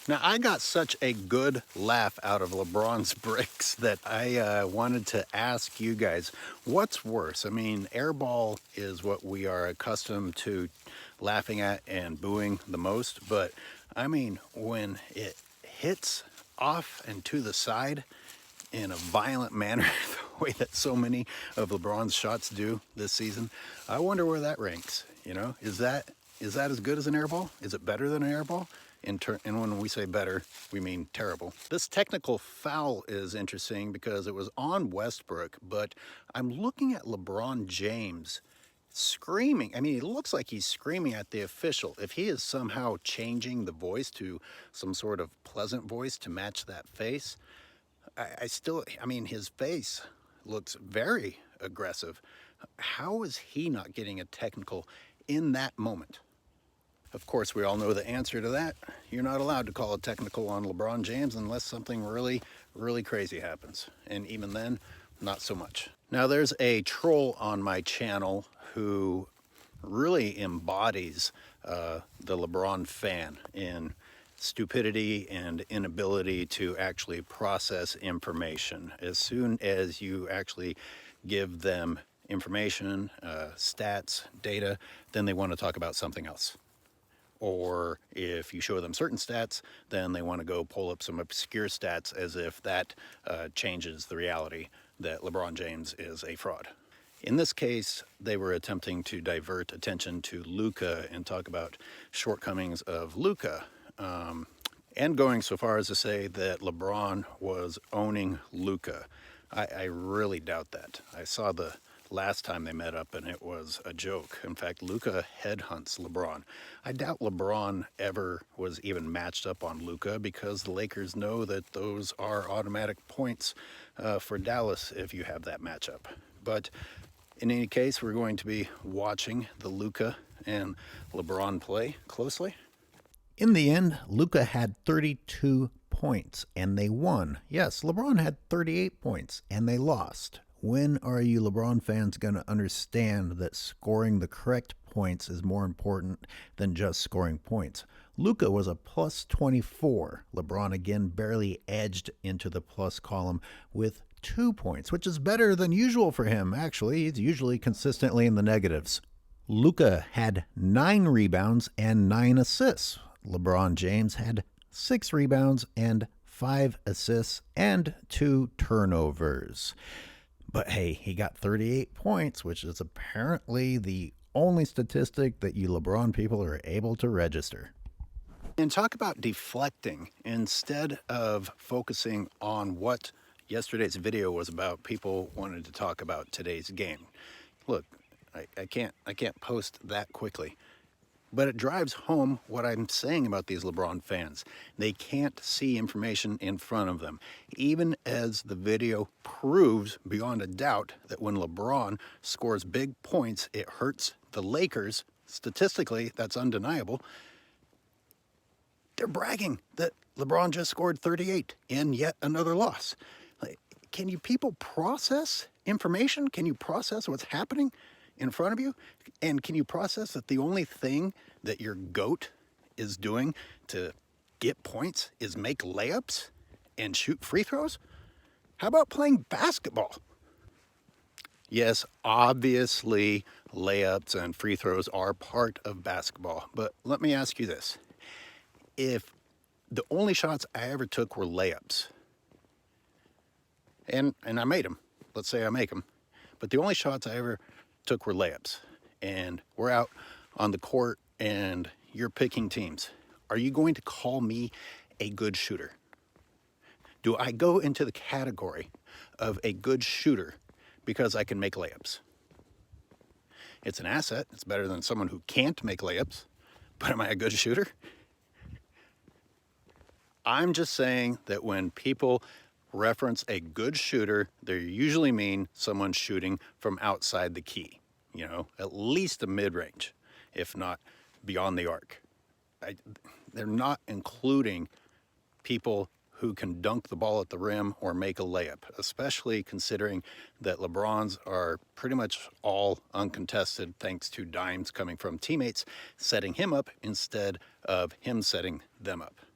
Now, I got such a good laugh out of LeBron's bricks that I wanted to ask you guys, what's worse? I mean, airball is what we are accustomed to laughing at and booing the most, but I mean, when it hits off and to the side in a violent manner, the way that so many of LeBron's shots do this season, I wonder where that ranks. You know, is that as good as an airball? Is it better than an airball? And when we say better, we mean terrible. This technical foul is interesting because it was on Westbrook, but I'm looking at LeBron James screaming. I mean, it looks like he's screaming at the official. If he is somehow changing the voice to some sort of pleasant voice to match that face, I mean, his face looks very aggressive. How is he not getting a technical in that moment? Of course, we all know the answer to that. You're not allowed to call a technical on LeBron James unless something really, really crazy happens. And even then, not so much. Now, there's a troll on my channel who really embodies the LeBron fan in stupidity and inability to actually process information. As soon as you actually give them information, stats, data, then they want to talk about something else. Or if you show them certain stats, then they want to go pull up some obscure stats as if that changes the reality that LeBron James is a fraud. In this case, they were attempting to divert attention to Luka and talk about shortcomings of Luka, and going so far as to say that LeBron was owning Luka. I really doubt that. I saw the last time they met up and it was a joke. In fact, Luka headhunts LeBron. I doubt LeBron ever was even matched up on Luka because the Lakers know that those are automatic points for Dallas if you have that matchup. But in any case, we're going to be watching the Luka and LeBron play closely. In the end, Luka had 32 points and they won. Yes, LeBron had 38 points and they lost. When are you LeBron fans going to understand that scoring the correct points is more important than just scoring points? Luka was a plus 24. LeBron again barely edged into the plus column with 2 points, which is better than usual for him. Actually, he's usually consistently in the negatives. Luka had 9 rebounds and 9 assists. LeBron James had 6 rebounds and 5 assists and 2 turnovers. But hey, he got 38 points, which is apparently the only statistic that you LeBron people are able to register. And talk about deflecting instead of focusing on what yesterday's video was about. People wanted to talk about today's game. Look, I can't post that quickly. But it drives home what I'm saying about these LeBron fans. They can't see information in front of them. Even as the video proves beyond a doubt that when LeBron scores big points, it hurts the Lakers. Statistically, that's undeniable. They're bragging that LeBron just scored 38 in yet another loss. Can you people process information? Can you process what's happening in front of you? And can you process that the only thing that your GOAT is doing to get points is make layups and shoot free throws? How about playing basketball? Yes, obviously layups and free throws are part of basketball, but let me ask you this. If the only shots I ever took were layups, and I made them, let's say I make them, but the only shots I ever took were layups, and we're out on the court and you're picking teams, are you going to call me a good shooter? Do I go into the category of a good shooter because I can make layups? It's an asset. It's better than someone who can't make layups, but am I a good shooter? I'm just saying that when people reference a good shooter, they usually mean someone shooting from outside the key, at least a mid-range, if not beyond the arc. They're not including people who can dunk the ball at the rim or make a layup, especially considering that LeBron's are pretty much all uncontested thanks to dimes coming from teammates setting him up instead of him setting them up.